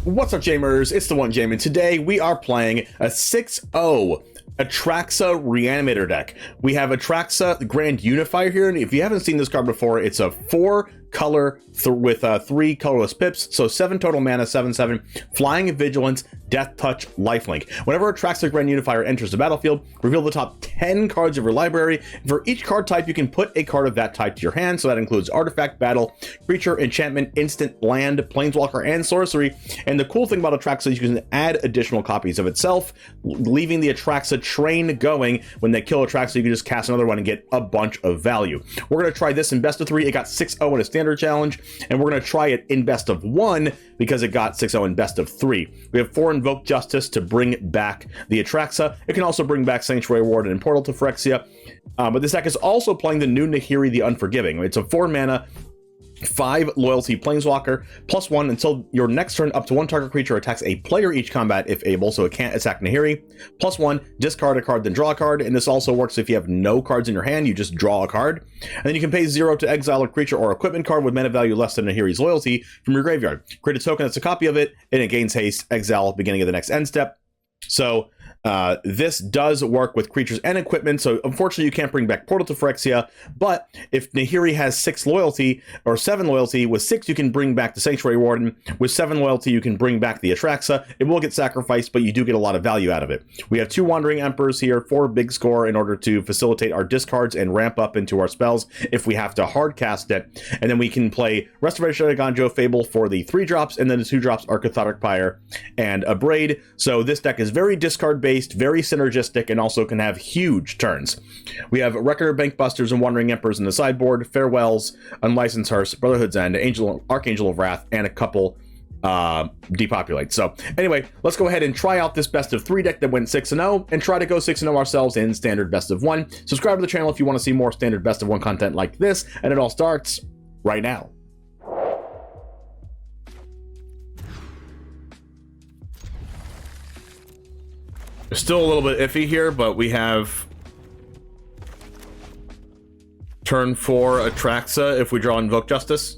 What's up, Jamers? It's the One Jam, and today we are playing a 6-0 ATRAXA Reanimator deck. We have ATRAXA Grand Unifier here, and if you haven't seen this card before, it's a 4-color with 3 colorless pips, so 7 total mana, 7/7, Flying, Vigilance, Death Touch, Lifelink. Whenever ATRAXA Grand Unifier enters the battlefield, reveal the top 10 cards of your library. For each card type, you can put a card of that type to your hand, so that includes Artifact, Battle, Creature, Enchantment, Instant, Land, Planeswalker, and Sorcery. And the cool thing about ATRAXA is you can add additional copies of itself, leaving the ATRAXA train going. When they kill ATRAXA, you can just cast another one and get a bunch of value. We're going to try this in best of 3. It got 6-0 in a standard challenge, and we're going to try it in best of 1 because it got 6-0 in best of 3. We have 4 Invoke Justice to bring back the ATRAXA. It can also bring back Sanctuary Ward and Portal to Phyrexia. But this deck is also playing the new Nahiri the Unforgiving. It's a 4 mana, 5 loyalty planeswalker, +1 until your next turn. Up to 1 target creature attacks a player each combat if able, so it can't attack Nahiri. +1, discard a card, then draw a card. And this also works if you have no cards in your hand, you just draw a card. And then you can pay 0 to exile a creature or equipment card with mana value less than Nahiri's loyalty from your graveyard. Create a token that's a copy of it, and it gains haste, exile, beginning of the next end step. So this does work with creatures and equipment, so unfortunately you can't bring back Portal to Phyrexia, but if Nahiri has 6 loyalty, or 7 loyalty, with 6 you can bring back the Sanctuary Warden, with 7 loyalty you can bring back the ATRAXA. It will get sacrificed, but you do get a lot of value out of it. We have 2 Wandering Emperors here for big score in order to facilitate our discards and ramp up into our spells if we have to hard cast it, and then we can play Restoration of Ganjo Fable for the 3 drops, and then the 2 drops are Cathartic Pyre and a Braid. So this deck is very discard based, very synergistic, and also can have huge turns. We have Record of Bankbusters and Wandering Emperors in the sideboard, Farewells, Unlicensed Hearse, Brotherhood's End, Archangel of Wrath, and a couple depopulate. So anyway, let's go ahead and try out this best of 3 deck that went 6-0 and try to go 6-0 ourselves in standard best of 1. Subscribe to the channel if you want to see more standard best of 1 content like this, and it all starts right now. Still a little bit iffy here, but we have turn 4 ATRAXA if we draw Invoke Justice.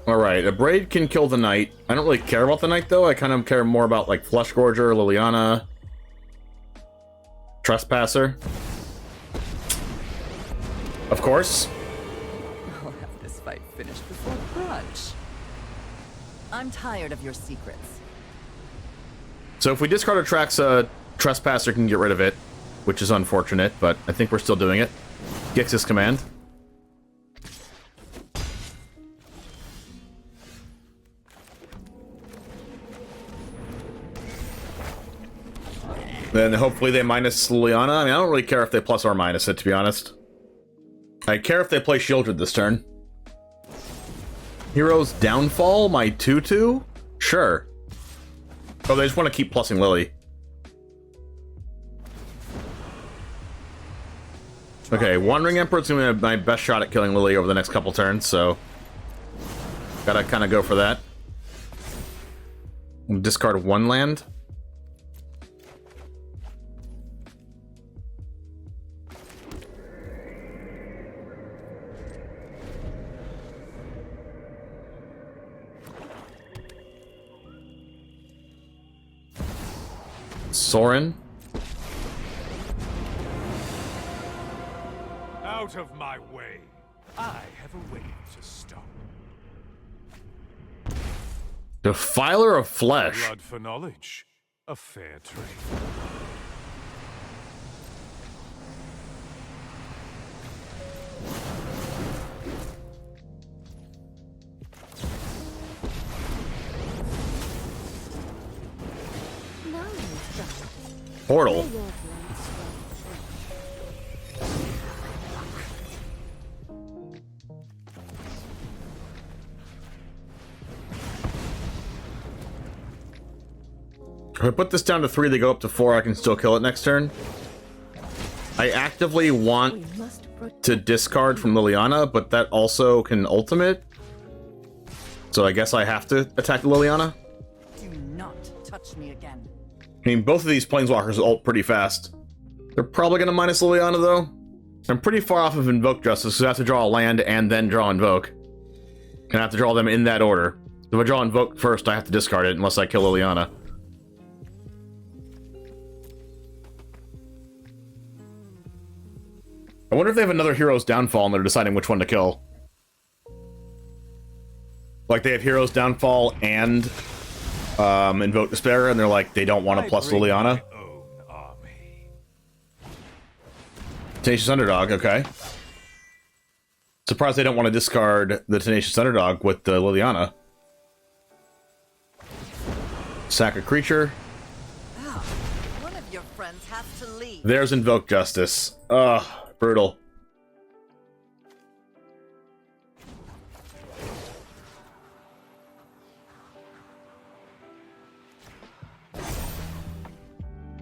Alright, a Braid can kill the Knight. I don't really care about the Knight, though. I kind of care more about, like, Fleshgorger, Liliana, Trespasser. Of course. I'll have this fight finished before brunch. I'm tired of your secrets. So if we discard ATRAXA, Trespasser can get rid of it, which is unfortunate, but I think we're still doing it. Gix's command. Then hopefully they minus Liliana. I mean, I don't really care if they plus or minus it, to be honest. I care if they play Shieldred this turn. Hero's Downfall, my 2/2? Sure. Oh, they just want to keep plussing Lily. Okay, Wandering Emperor's gonna be my best shot at killing Lily over the next couple turns, so gotta kind of go for that. Discard 1 land. Sorin. Out of my way. I have a way to stop. Defiler of Flesh. Blood for knowledge. A fair trade. Portal. If I put this down to 3, they go up to 4, I can still kill it next turn. I actively want to discard from Liliana, but that also can ultimate. So I guess I have to attack Liliana. Do not touch me again. I mean, both of these Planeswalkers ult pretty fast. They're probably going to minus Liliana, though. I'm pretty far off of Invoke Justice, so I have to draw a land and then draw Invoke. And I have to draw them in that order. If I draw Invoke first, I have to discard it unless I kill Liliana. I wonder if they have another Hero's Downfall and they're deciding which one to kill. Like, they have Hero's Downfall and Invoke Despair, and they're like, they don't want to plus Liliana. Tenacious Underdog, okay. Surprised they don't want to discard the Tenacious Underdog with the Liliana. Sack a creature. Ah, one of your friends has to leave. There's Invoke Justice. Ugh, brutal.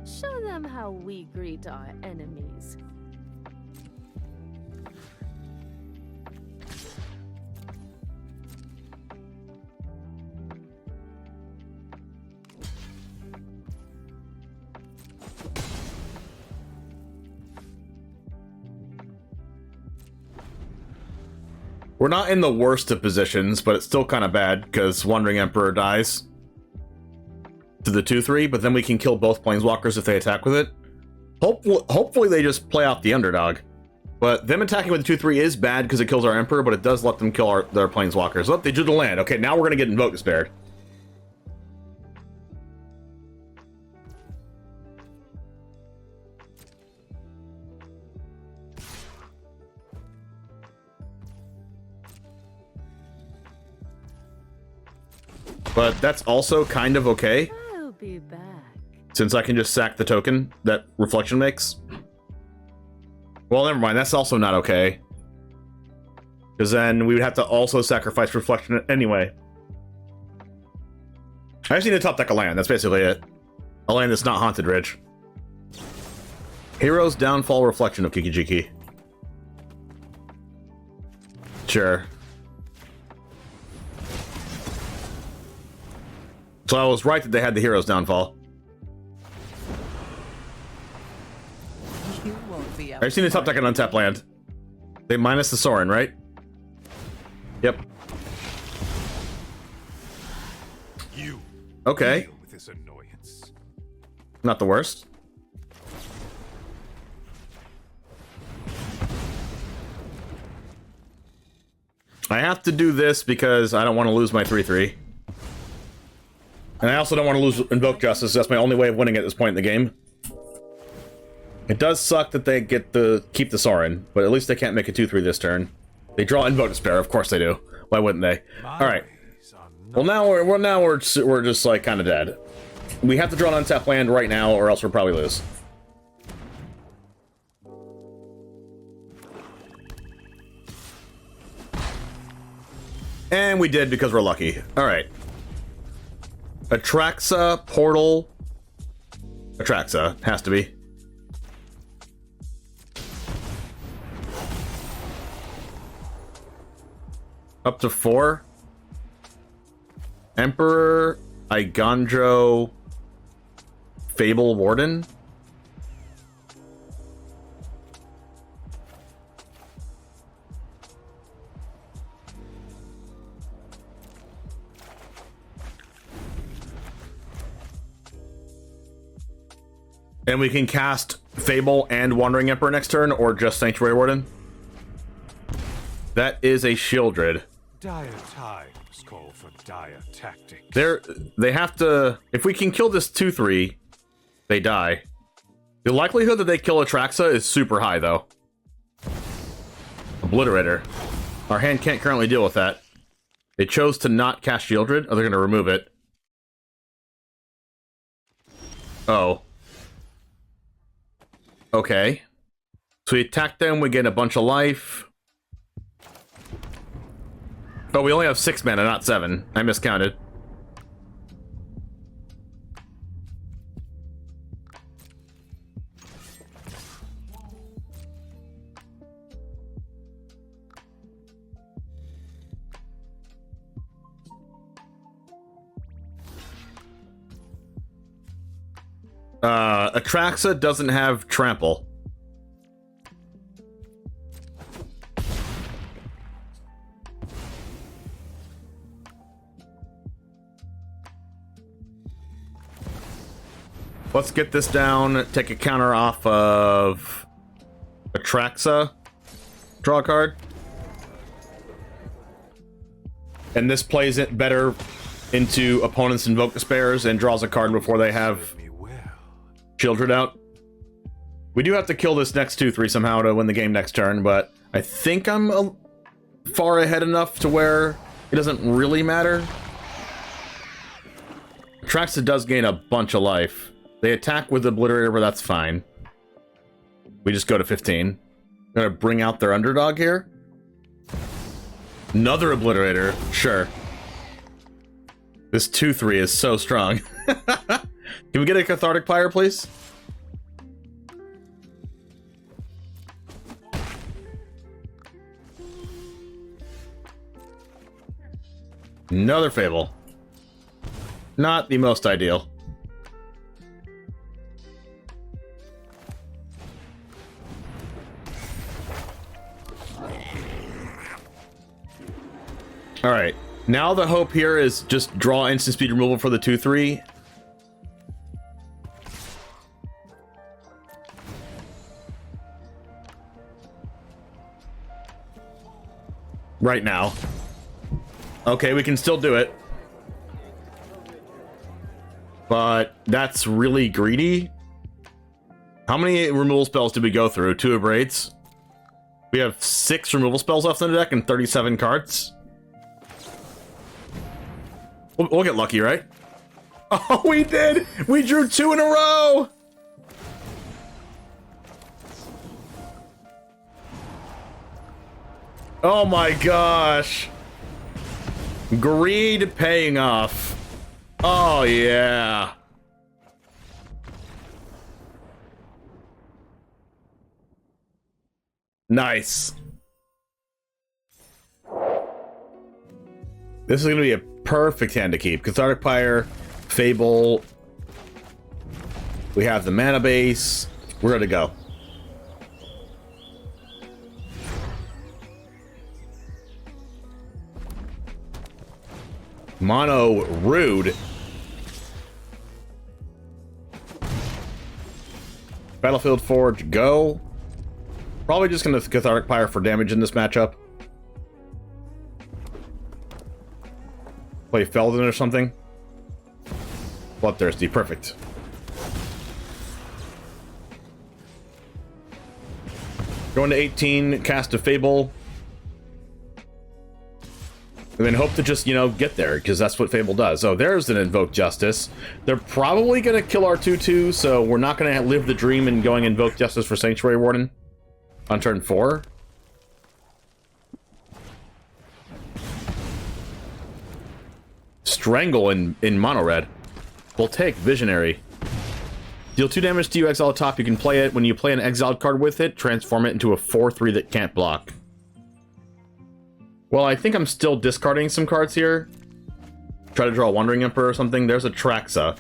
Show them how we greet our enemies. We're not in the worst of positions, but it's still kind of bad because Wandering Emperor dies to the 2/3, but then we can kill both Planeswalkers if they attack with it. Hopefully they just play off the underdog. But them attacking with the 2/3 is bad because it kills our Emperor, but it does let them kill their Planeswalkers. Oh, they drew the land. Okay, now we're going to get Invoke Despair. But that's also kind of okay, I'll be back. since I can just sack the token that Reflection makes. Well, never mind, that's also not okay. Because then we would have to also sacrifice Reflection anyway. I just need to top deck a land, that's basically it. A land that's not Haunted Ridge. Hero's Downfall Reflection of Kiki-Jiki. Sure. So I was right that they had the Hero's Downfall. You won't be I just need to top deck an untapped land. They minus the Sorin, right? Yep. You Okay. deal with this annoyance. Not the worst. I have to do this because I don't want to lose my 3/3. And I also don't want to lose Invoke Justice. That's my only way of winning at this point in the game. It does suck that they get to keep the Sorin, but at least they can't make a 2/3 this turn. They draw Invoke Despair, of course they do. Why wouldn't they? All right. Well, now we're just like kind of dead. We have to draw an untapped land right now, or else we'll probably lose. And we did because we're lucky. All right. ATRAXA, Portal. ATRAXA, has to be. Up to 4. Emperor, Igandro, Fable Warden. And we can cast Fable and Wandering Emperor next turn, or just Sanctuary Warden. That is a Shieldred. Dire times call for dire tactics. They have to... If we can kill this 2/3, they die. The likelihood that they kill ATRAXA is super high, though. Obliterator. Our hand can't currently deal with that. They chose to not cast Shieldred. Oh, they're going to remove it. Oh. Okay. So we attack them, we get a bunch of life. But we only have 6 mana, not 7. I miscounted. Atraxa doesn't have trample. Let's get this down, take a counter off of Atraxa. Draw a card. And this plays it better into opponents' Invoke Despairs and draws a card before they have Childred out. We do have to kill this next 2/3 somehow to win the game next turn, but I think I'm far ahead enough to where it doesn't really matter. Atraxa does gain a bunch of life. They attack with Obliterator, but that's fine. We just go to 15. Gonna bring out their underdog here. Another Obliterator, sure. This 2/3 is so strong. Can we get a Cathartic Pyre, please? Another Fable. Not the most ideal. Alright, now the hope here is just draw instant speed removal for the 2/3. Right now. Okay, we can still do it. But that's really greedy. How many removal spells did we go through? 2 Abrades. We have 6 removal spells left in the deck and 37 cards. We'll get lucky, right? Oh, we did! We drew 2 in a row! Oh my gosh. Greed paying off. Oh yeah. Nice. This is going to be a perfect hand to keep. Cathartic Pyre, Fable. We have the mana base. We're ready to go. Mono Rude. Battlefield Forge, go. Probably just going to Cathartic Pyre for damage in this matchup. Play Feldon or something. Bloodthirsty, perfect. Going to 18, cast a Fable. And then hope to just, you know, get there, because that's what Fable does. Oh, there's an Invoke Justice. They're probably going to kill our 2/2, so we're not going to live the dream and going Invoke Justice for Sanctuary Warden on turn 4. Strangle in mono red. We'll take Visionary. Deal 2 damage to you, exile top. You can play it. When you play an exiled card with it, transform it into a 4/3 that can't block. Well, I think I'm still discarding some cards here. Try to draw a Wandering Emperor or something. There's a Traxa.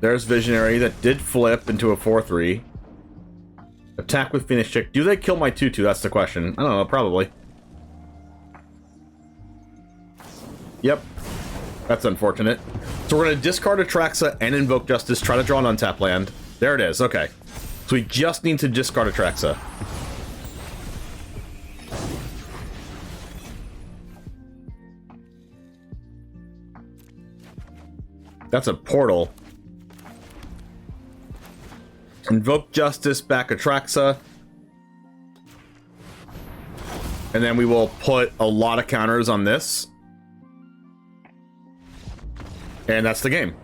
There's Visionary that did flip into a 4/3. Attack with Phoenix Chick. Do they kill my 2/2? That's the question. I don't know, probably. Yep. That's unfortunate. So we're going to discard Atraxa and Invoke Justice, try to draw an untap land. There it is, okay. So we just need to discard Atraxa. That's a portal. Invoke Justice, back Atraxa. And then we will put a lot of counters on this. And that's the game.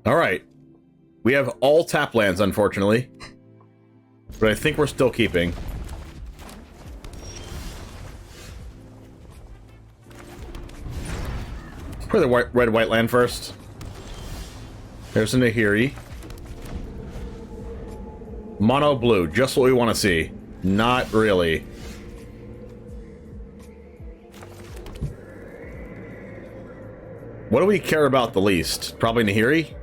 Alright. We have all tap lands, unfortunately. But I think we're still keeping. Play the red-white land first. There's a Nahiri. Mono blue, just what we want to see. Not really. What do we care about the least? Probably Nahiri?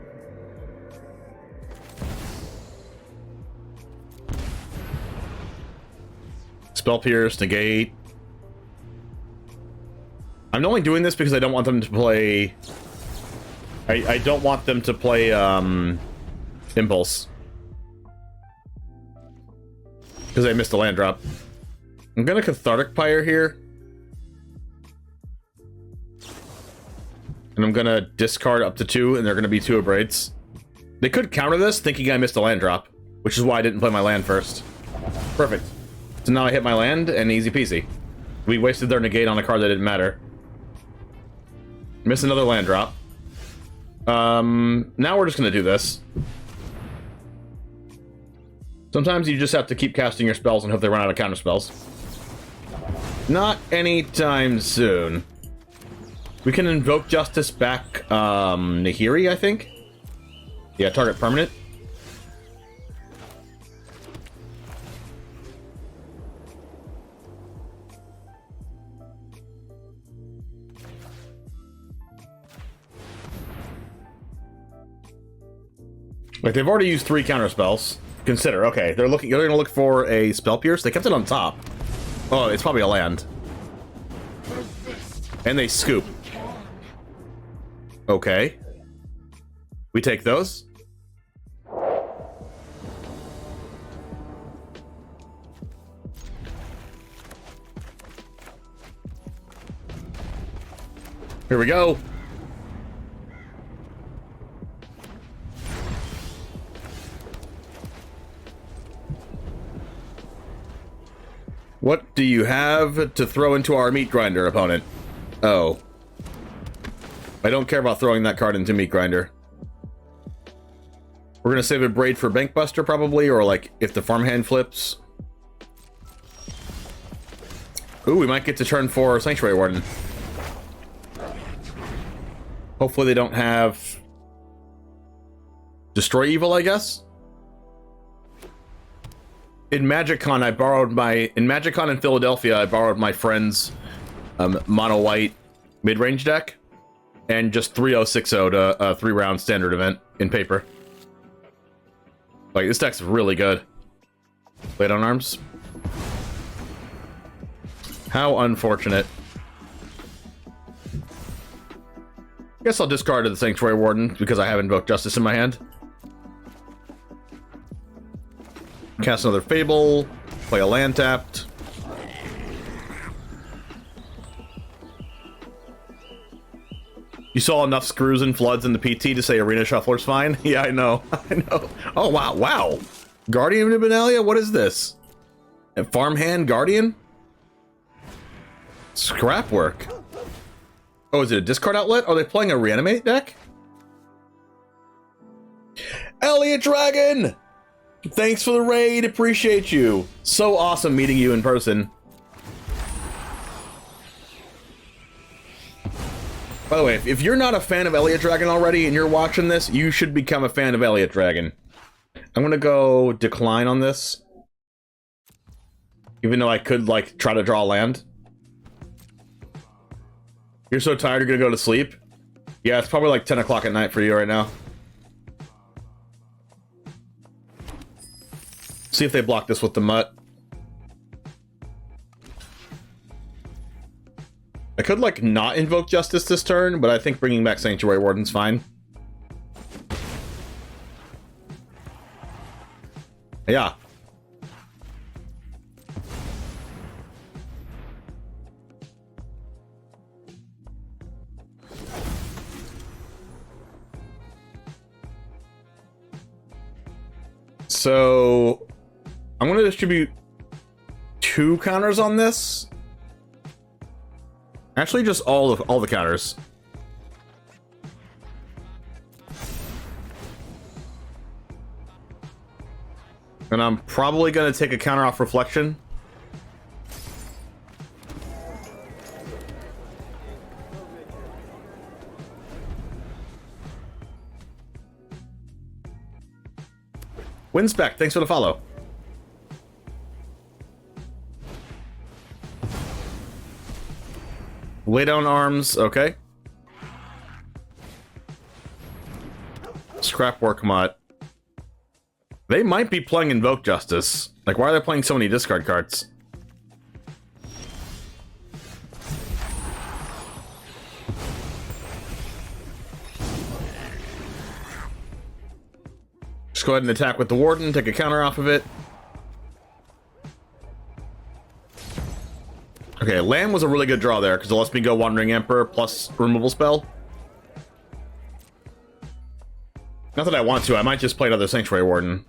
Spell Pierce, negate. I'm only doing this because I don't want them to play... I don't want them to play, Impulse. Because I missed a land drop. I'm gonna Cathartic Pyre here. And I'm gonna discard up to 2, and they're gonna be 2 Abrades. They could counter this, thinking I missed a land drop, which is why I didn't play my land first. Perfect. So now I hit my land, and easy peasy. We wasted their negate on a card that didn't matter. Miss another land drop. Now we're just gonna do this. Sometimes you just have to keep casting your spells and hope they run out of counter spells. Not anytime soon. We can invoke Justice back, Nahiri, I think? Yeah, target permanent. Like, they've already used 3 counter spells. Consider, okay, they're gonna look for a Spell Pierce. They kept it on top. Oh, it's probably a land. And they scoop. Okay. We take those. Here we go. What do you have to throw into our meat grinder, opponent? Oh. I don't care about throwing that card into meat grinder. We're gonna save a Braid for Bankbuster, probably, or like if the farmhand flips. Ooh, we might get to turn 4 Sanctuary Warden. Hopefully they don't have Destroy Evil, I guess. In MagicCon, I borrowed my... In MagicCon in Philadelphia, I borrowed my friend's mono-white mid-range deck. And just 3-0-6-0 to a 3-round standard event in paper. Like, this deck's really good. Blade on Arms. How unfortunate. Guess I'll discard the Sanctuary Warden because I have Invoked Justice in my hand. Cast another Fable. Play a land tapped. You saw enough screws and floods in the PT to say Arena Shuffler's fine? Yeah, I know. I know. Oh, wow. Wow. Guardian of Benalia? What is this? A farmhand Guardian? Scrap work. Oh, is it a discard outlet? Are they playing a Reanimate deck? Elliot Dragon! Thanks for the raid. Appreciate you. So awesome meeting you in person. By the way, if you're not a fan of Elliot Dragon already and you're watching this, you should become a fan of Elliot Dragon. I'm gonna go decline on this. Even though I could, like, try to draw land. You're so tired you're gonna go to sleep? Yeah, it's probably like 10 o'clock at night for you right now. See if they block this with the mutt. I could, like, not invoke Justice this turn, but I think bringing back Sanctuary Warden's fine. Yeah. So I'm going to distribute 2 counters on this. Actually, just all the counters. And I'm probably going to take a counter off Reflection. Winspec, thanks for the follow. Lay down arms, okay. Scrap work mod. They might be playing Invoke Justice. Like, why are they playing so many discard cards? Just go ahead and attack with the Warden, take a counter off of it. Okay, land was a really good draw there, because it lets me go Wandering Emperor plus removal spell. Not that I want to, I might just play another Sanctuary Warden.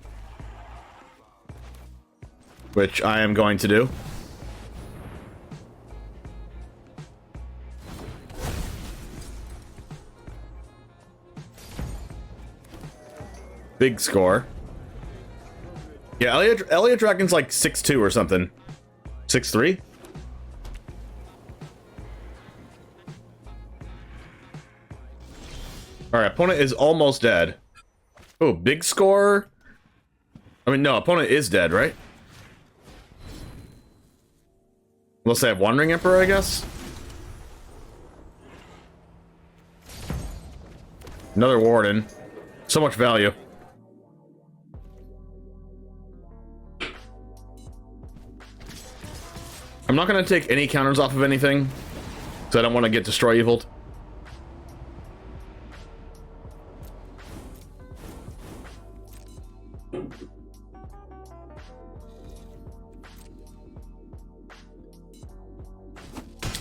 Which I am going to do. Big score. Yeah, Elliot Dragon's like 6'2" or something. 6'3"? Alright, opponent is almost dead. Oh, big score? I mean, no, opponent is dead, right? Unless they have Wandering Emperor, I guess? Another Warden. So much value. I'm not going to take any counters off of anything, because I don't want to get Destroy Eviled.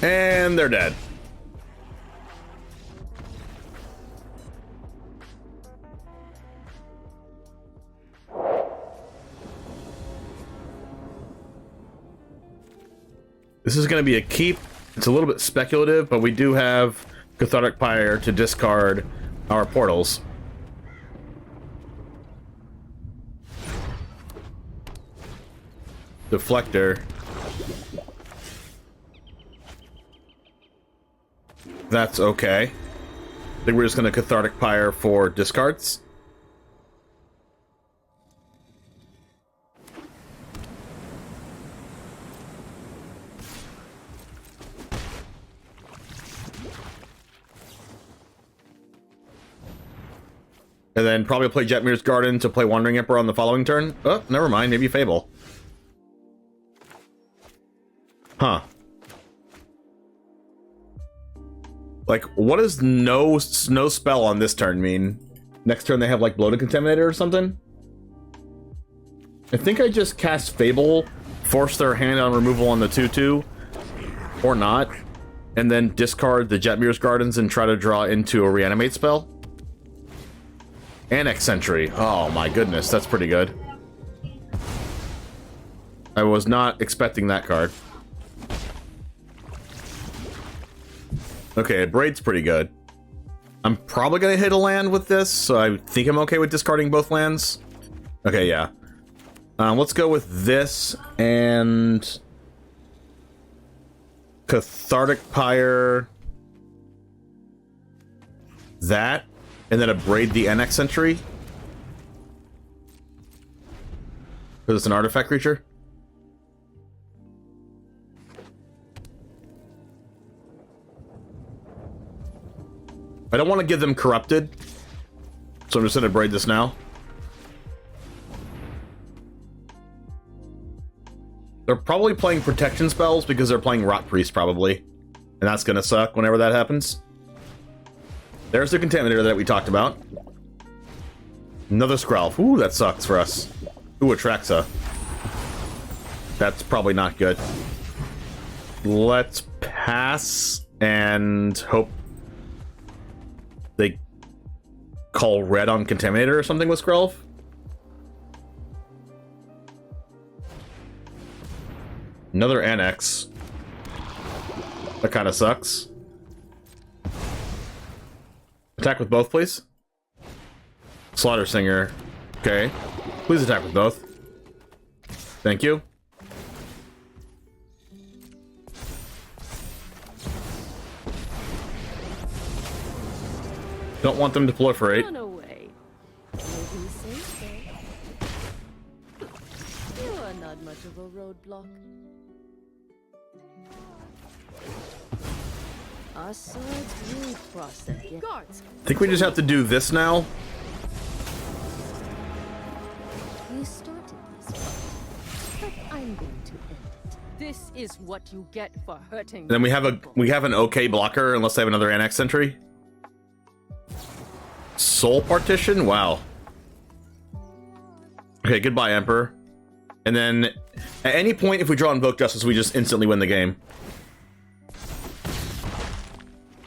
And they're dead. This is going to be a keep. It's a little bit speculative, but we do have Cathartic Pyre to discard our portals. Deflector. That's okay. I think we're just going to Cathartic Pyre for discards. And then probably play Jetmir's Garden to play Wandering Emperor on the following turn. Oh, never mind. Maybe Fable. Huh. Like, what does no spell on this turn mean? Next turn they have, like, Bloated Contaminator or something? I think I just cast Fable, force their hand on removal on the 2/2, or not, and then discard the Jetmir's Gardens and try to draw into a Reanimate spell. Annex Sentry. Oh my goodness, that's pretty good. I was not expecting that card. Okay, Braid's pretty good. I'm probably gonna hit a land with this, so I think I'm okay with discarding both lands. Okay, yeah. Let's go with this and Cathartic Pyre. That, and then a Braid the NX Sentry. Because it's an artifact creature. I don't want to give them Corrupted, so I'm just going to Braid this now. They're probably playing protection spells because they're playing Rot Priest, probably. And that's going to suck whenever that happens. There's the Contaminator that we talked about. Another Skrelv. Ooh, that sucks for us. Ooh, ATRAXA. That's probably not good. Let's pass and hope they call red on Contaminator or something with Skrelv. Another Annex. That kind of sucks. Attack with both, please. Slaughter Singer. Okay. Please attack with both. Thank you. Don't want them to proliferate. Run away. Maybe say so. Not much of a roadblock. Our swords will cross again. Guards! I think we just have to do this now. You started this fight, but I'm going to end it. This is what you get for hurting. Then we have an okay blocker unless they have another annex sentry. Soul partition? Wow. Okay, goodbye, Emperor. And then at any point if we draw Invoke Justice, we just instantly win the game.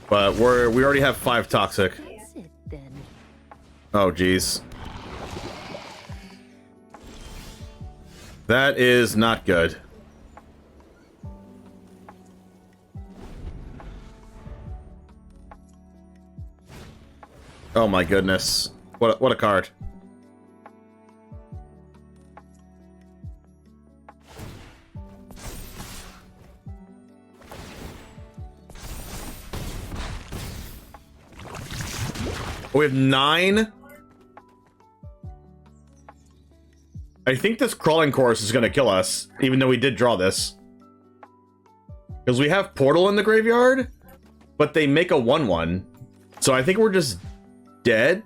But we already have 5 toxic. That's it then. Oh geez. That is not good. Oh my goodness. What a card. We have 9. I think this crawling course is going to kill us, even though we did draw this. Because we have Portal in the graveyard, but they make a 1/1. So I think we're just dead.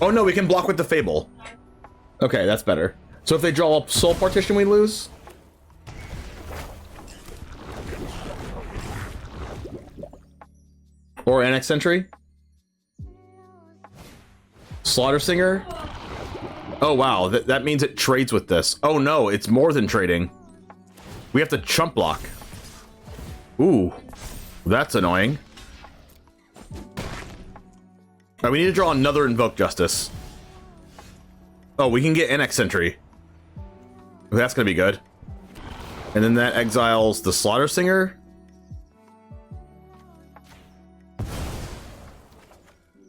Oh no, we can block with the Fable. Okay, that's better. So if they draw a Soul Partition, we lose? Or Annex Sentry? Slaughter Singer? Oh wow, that means it trades with this. Oh no, it's more than trading. We have to chump block. Ooh, that's annoying. Alright, we need to draw another Invoke Justice. Oh, we can get Annex Sentry. That's gonna be good. And then that exiles the Slaughter Singer.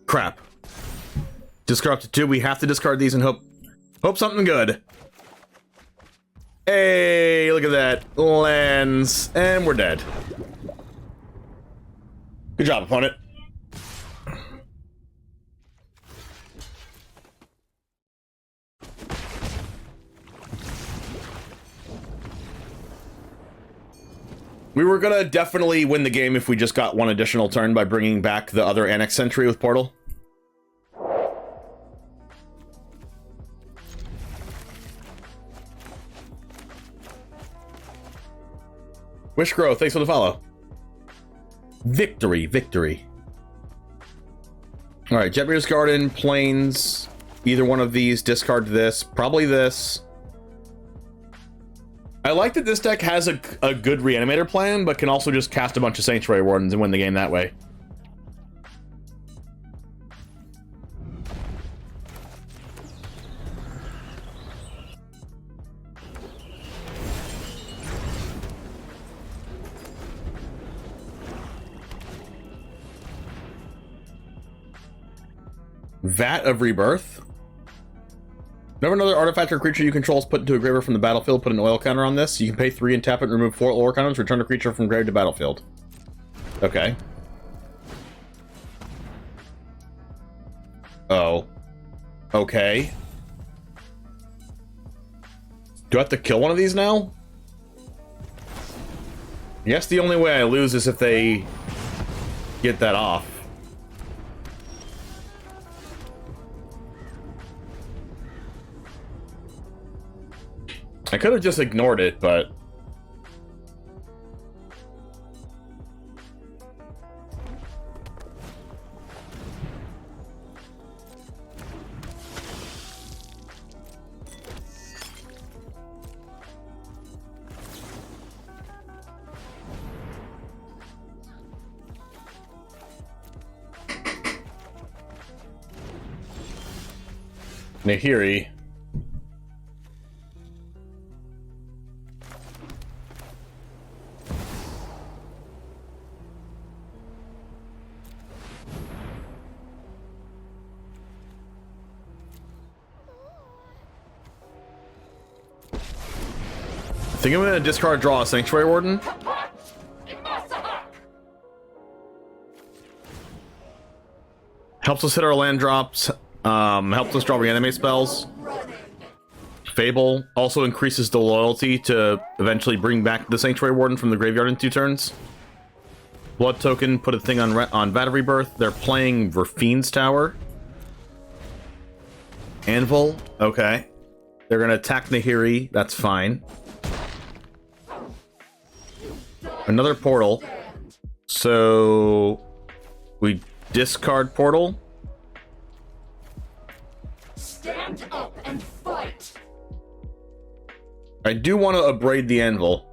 Crap. Discard up to 2. We have to discard these and hope something good. Hey, look at that. Lands. And we're dead. Good job, opponent. We were gonna definitely win the game if we just got one additional turn by bringing back the other Annex Sentry with Portal. Wishgrow, thanks for the follow. Victory, victory. Alright, Jetbear's Garden, Plains, either one of these, discard this, probably this. I like that this deck has a good Reanimator plan, but can also just cast a bunch of Sanctuary Wardens and win the game that way. Vat of Rebirth. Whenever another artifact or creature you control is put into a graveyard from the battlefield, put an oil counter on this. You can pay 3 and tap it and remove 4 oil counters, return a creature from grave to battlefield. Okay. Oh. Okay. Do I have to kill one of these now? I guess the only way I lose is if they get that off. I could have just ignored it, but... Nahiri. I think I'm gonna discard, draw a Sanctuary Warden. Helps us hit our land drops. Helps us draw reanimate spells. Fable also increases the loyalty to eventually bring back the Sanctuary Warden from the graveyard in 2 turns. Blood Token, put a thing on Vat of Rebirth. They're playing Rafine's Tower. Anvil, okay. They're gonna attack Nahiri, that's fine. Another portal. So we discard portal. Stand up and fight. I do want to abrade the anvil.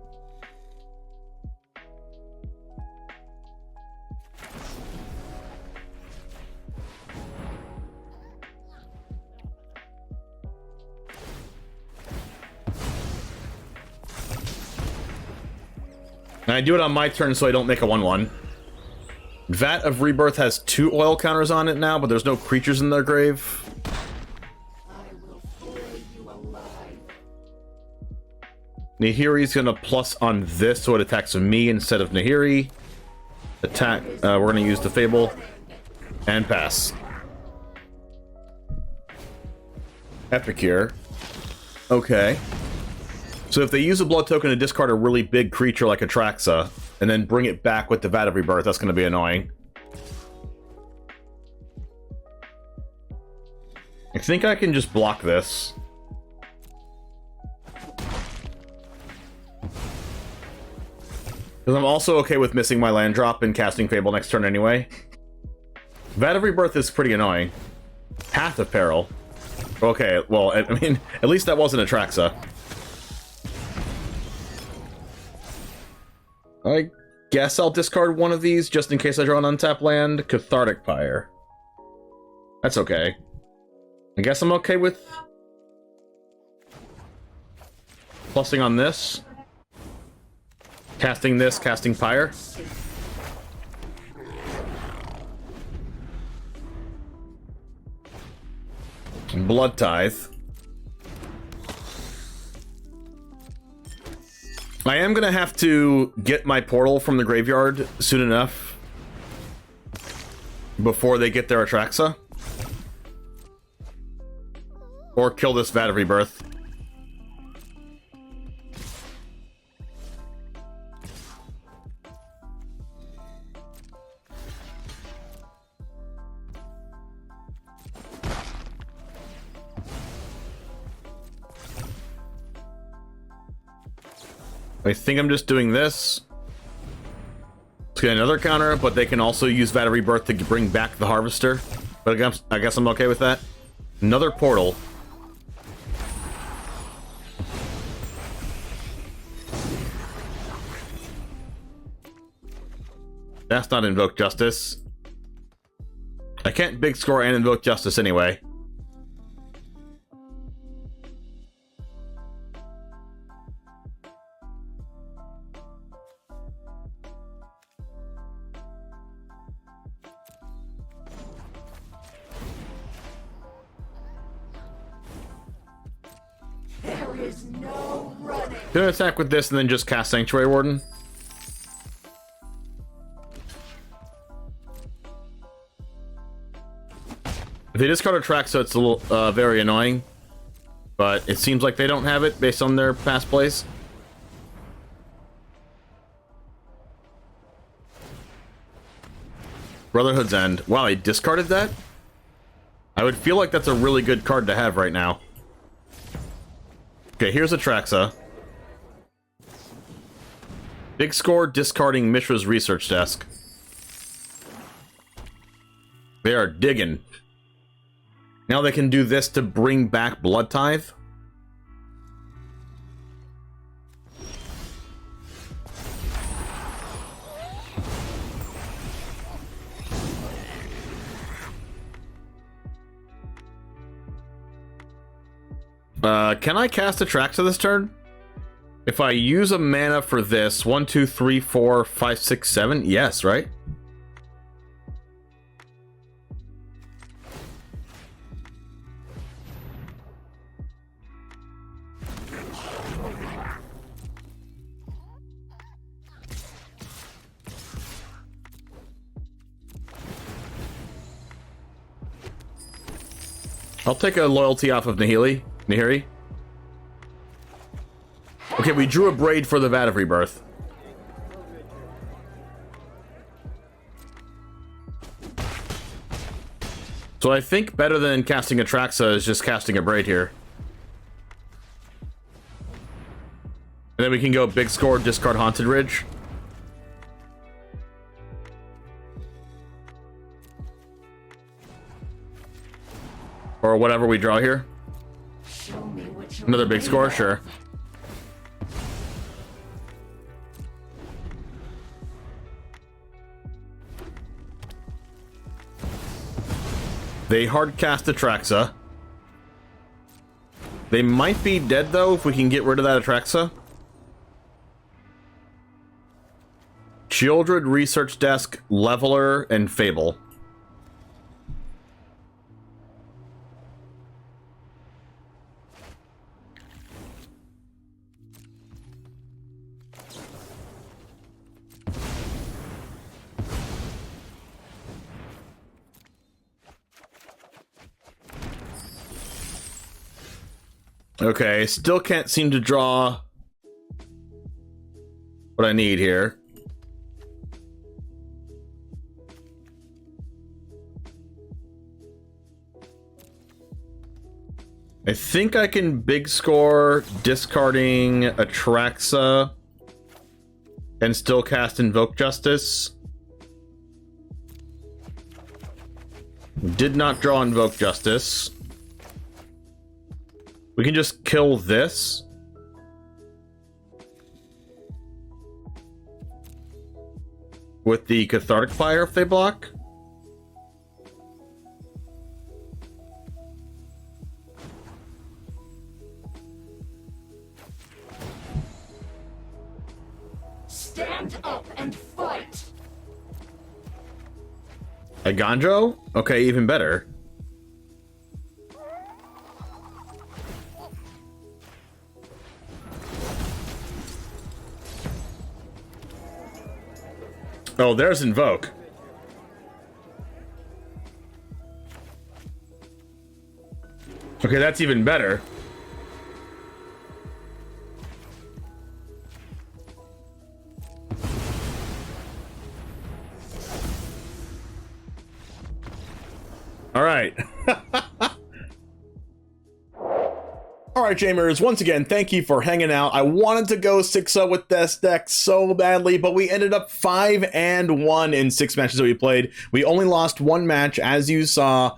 And I do it on my turn so I don't make a 1/1. Vat of Rebirth has 2 oil counters on it now, but there's no creatures in their grave. Nahiri's gonna plus on this so it attacks me instead of Nahiri. Attack, we're gonna use the Fable. And pass. Epicure. Okay. So if they use a blood token to discard a really big creature like ATRAXA, and then bring it back with the Vat of Rebirth, that's gonna be annoying. I think I can just block this. Because I'm also okay with missing my land drop and casting Fable next turn anyway. Vat of Rebirth is pretty annoying. Path of Peril. Okay, well, I mean, at least that wasn't ATRAXA. I guess I'll discard one of these just in case I draw an untapped land. Cathartic Pyre. That's okay. I guess I'm okay with plussing on this. Casting this, casting Pyre. Blood Tithe. I am gonna have to get my portal from the graveyard soon enough before they get their ATRAXA. Or kill this Vat of Rebirth. I think I'm just doing this. Let's get another counter, but they can also use Vat of Rebirth to bring back the Harvester. But I guess I'm okay with that. Another portal. That's not Invoke Justice. I can't big score and Invoke Justice anyway. Gonna attack with this and then just cast Sanctuary Warden. If they discard ATRAXA, it's a little very annoying, but it seems like they don't have it based on their past plays. Brotherhood's End. Wow, I discarded that? I would feel like that's a really good card to have right now. Okay, here's ATRAXA. Big score discarding Mishra's research desk. They are digging. Now they can do this to bring back Blood Tithe. Can I cast ATRAXA this turn? If I use a mana for this, 1, 2, 3, 4, 5, 6, 7, yes, right? I'll take a loyalty off of Nahiri. Okay, we drew a braid for the Vat of Rebirth. So I think better than casting ATRAXA is just casting a braid here. And then we can go big score, discard Haunted Ridge. Or whatever we draw here. Another big score, sure. They hard cast ATRAXA. They might be dead though if we can get rid of that ATRAXA. Shieldred, Research Desk, Leveler, and Fable. Okay, still can't seem to draw what I need here. I think I can big score discarding ATRAXA and still cast Invoke Justice. Did not draw Invoke Justice. We can just kill this. With the Cathartic Fire if they block. Stand up and fight! A Ganjo? Okay, even better. Oh, there's Invoke. Okay, that's even better. All right. All right, Jamers, once again, thank you for hanging out. I wanted to go 6-0 with this deck so badly, but we ended up 5-1 in 6 matches that we played. We only lost 1 match, as you saw,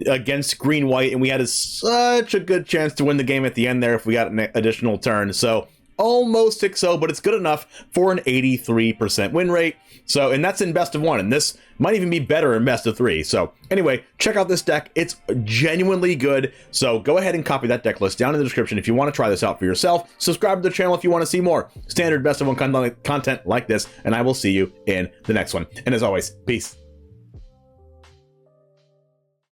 against Green-White, and we had such a good chance to win the game at the end there if we got an additional turn. So almost 6-0, but it's good enough for an 83% win rate. So, and that's in best of 1, and this might even be better in best of 3. So anyway, check out this deck. It's genuinely good. So go ahead and copy that deck list down in the description if you want to try this out for yourself. Subscribe to the channel if you want to see more standard best of 1 content like this, and I will see you in the next one. And as always, peace.